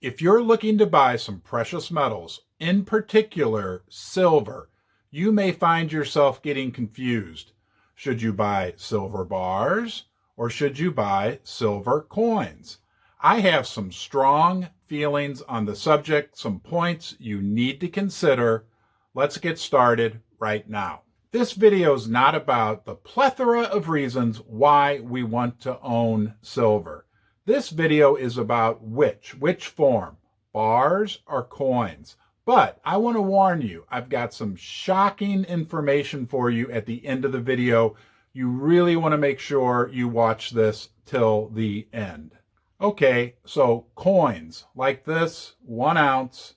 If you're looking to buy some precious metals, in particular silver, you may find yourself getting confused. Should you buy silver bars or should you buy silver coins? I have some strong feelings on the subject, some points you need to consider. Let's get started right now. This video is not about the plethora of reasons why we want to own silver. This video is about which form, bars or coins. But I want to warn you, I've got some shocking information for you at the end of the video. You really want to make sure you watch this till the end. Okay, so coins like this 1 ounce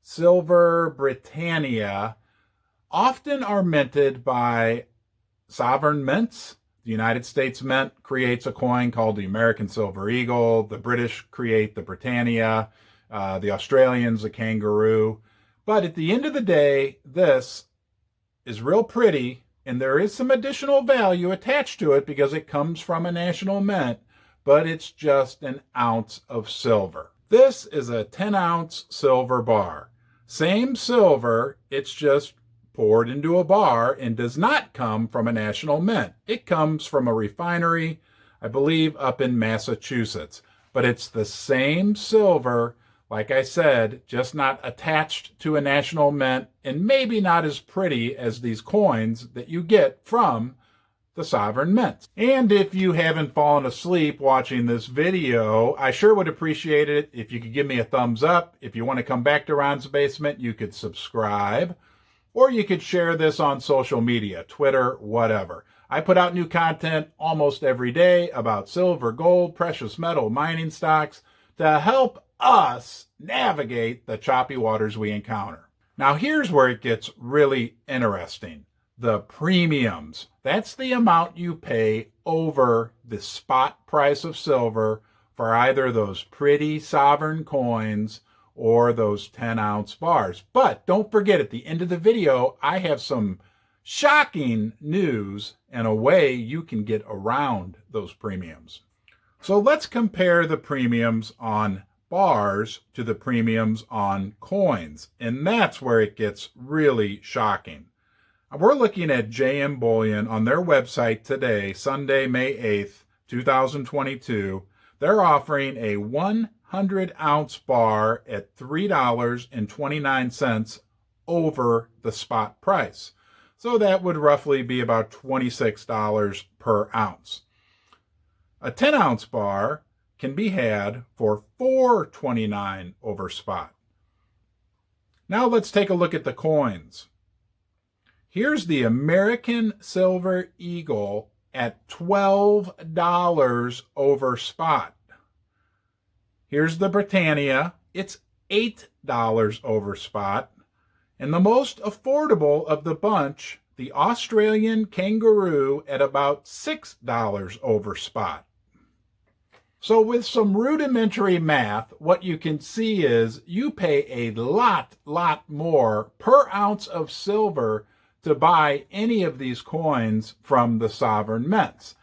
silver Britannia often are minted by sovereign mints. The United States Mint creates a coin called the American Silver Eagle. The British create the Britannia. The Australians, the kangaroo. But at the end of the day, this is real pretty, and there is some additional value attached to it because it comes from a national mint, but it's just an ounce of silver. This is a 10-ounce silver bar. Same silver, it's just poured into a bar and does not come from a national mint. It comes from a refinery, I believe, up in Massachusetts. But it's the same silver, like I said, just not attached to a national mint and maybe not as pretty as these coins that you get from the sovereign mints. And if you haven't fallen asleep watching this video, I sure would appreciate it if you could give me a thumbs up. If you want to come back to Ron's Basement, you could subscribe. Or you could share this on social media, Twitter, whatever. I put out new content almost every day about silver, gold, precious metal, mining stocks to help us navigate the choppy waters we encounter. Now here's where it gets really interesting. The premiums. That's the amount you pay over the spot price of silver for either those pretty sovereign coins or those 10-ounce bars. But don't forget, at the end of the video, I have some shocking news and a way you can get around those premiums. So let's compare the premiums on bars to the premiums on coins. And that's where it gets really shocking. We're looking at JM Bullion on their website today, Sunday, May 8th, 2022. They're offering a 100-ounce bar at $3.29 over the spot price. So that would roughly be about $26 per ounce. A 10-ounce bar can be had for $4.29 over spot. Now let's take a look at the coins. Here's the American Silver Eagle at $12 over spot. Here's the Britannia. It's $8 over spot. And the most affordable of the bunch, the Australian kangaroo at about $6 over spot. So with some rudimentary math, what you can see is you pay a lot more per ounce of silver to buy any of these coins from the sovereign mints.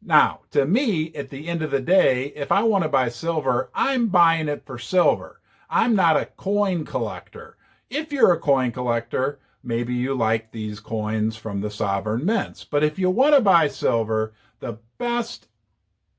Now, to me, at the end of the day, if I want to buy silver, I'm buying it for silver. I'm not a coin collector. If you're a coin collector, maybe you like these coins from the sovereign mints. But if you want to buy silver, the best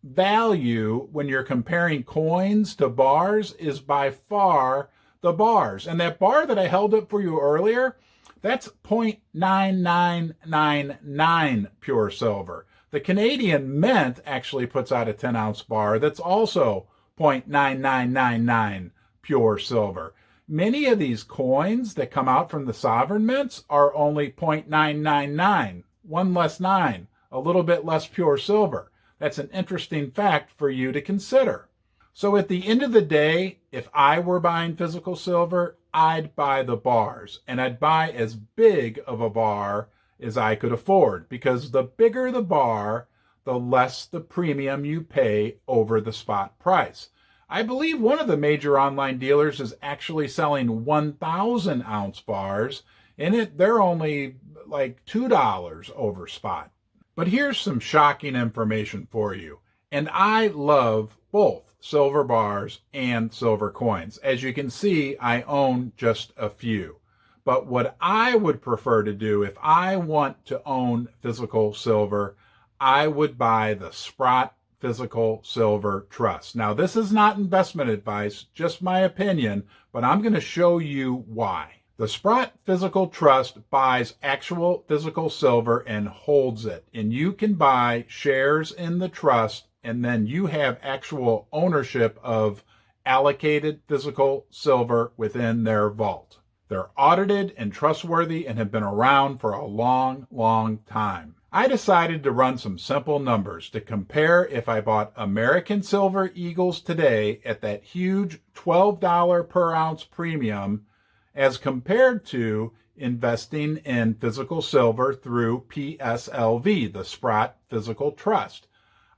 value when you're comparing coins to bars is by far the bars. And that bar that I held up for you earlier, that's 0.9999 pure silver. The Canadian Mint actually puts out a 10-ounce bar that's also 0.9999 pure silver. Many of these coins that come out from the sovereign mints are only 0.999, one less 9, a little bit less pure silver. That's an interesting fact for you to consider. So at the end of the day, if I were buying physical silver, I'd buy the bars, and I'd buy as big of a bar as I could afford, because the bigger the bar, the less the premium you pay over the spot price. I believe one of the major online dealers is actually selling 1,000-ounce bars, and they're only like $2 over spot. But here's some shocking information for you. And I love both silver bars and silver coins. As you can see, I own just a few. But what I would prefer to do if I want to own physical silver, I would buy the Sprott Physical Silver Trust. Now, this is not investment advice, just my opinion, but I'm going to show you why. The Sprott Physical Trust buys actual physical silver and holds it. And you can buy shares in the trust, and then you have actual ownership of allocated physical silver within their vault. They're audited and trustworthy and have been around for a long, long time. I decided to run some simple numbers to compare if I bought American Silver Eagles today at that huge $12 per ounce premium as compared to investing in physical silver through PSLV, the Sprott Physical Trust.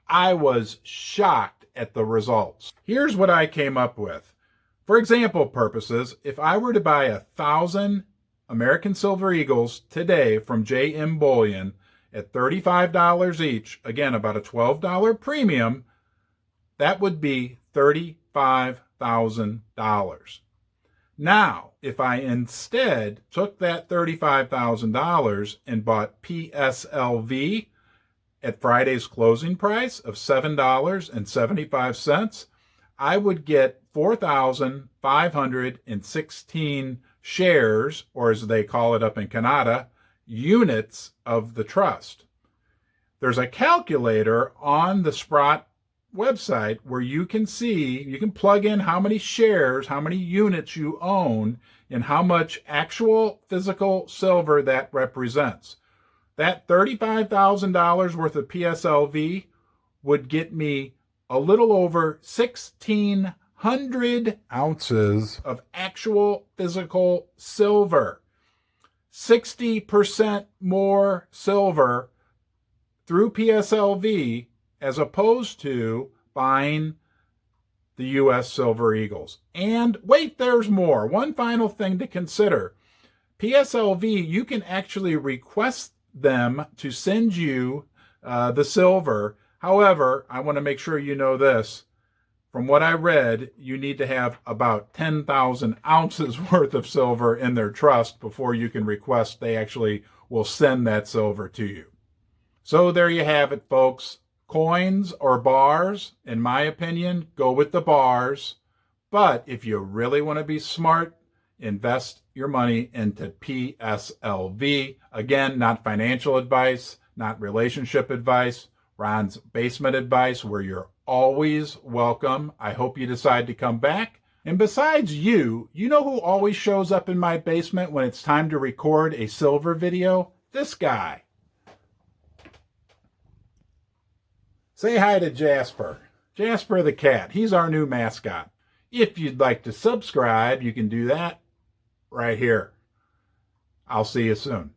I was shocked at the results. Here's what I came up with. For example purposes, if I were to buy 1,000 American Silver Eagles today from JM Bullion at $35 each, again about a $12 premium, that would be $35,000. Now, if I instead took that $35,000 and bought PSLV at Friday's closing price of $7.75, I would get 4,516 shares, or as they call it up in Canada, units of the trust. There's a calculator on the Sprott website where you can plug in how many shares, how many units you own, and how much actual physical silver that represents. That $35,000 worth of PSLV would get me a little over 1,600 ounces of actual physical silver. 60% more silver through PSLV as opposed to buying the U.S. Silver Eagles. And wait, there's more. One final thing to consider. PSLV, you can actually request them to send you the silver. However, I want to make sure you know this. From what I read, you need to have about 10,000 ounces worth of silver in their trust before you can request they actually will send that silver to you. So there you have it, folks. Coins or bars, in my opinion, go with the bars. But if you really want to be smart, invest your money into PSLV. Again, not financial advice, not relationship advice. Ron's basement advice, where you're always welcome. I hope you decide to come back. And besides you know who always shows up in my basement when it's time to record a silver video? This guy. Say hi to Jasper. Jasper the cat. He's our new mascot. If you'd like to subscribe, you can do that right here. I'll see you soon.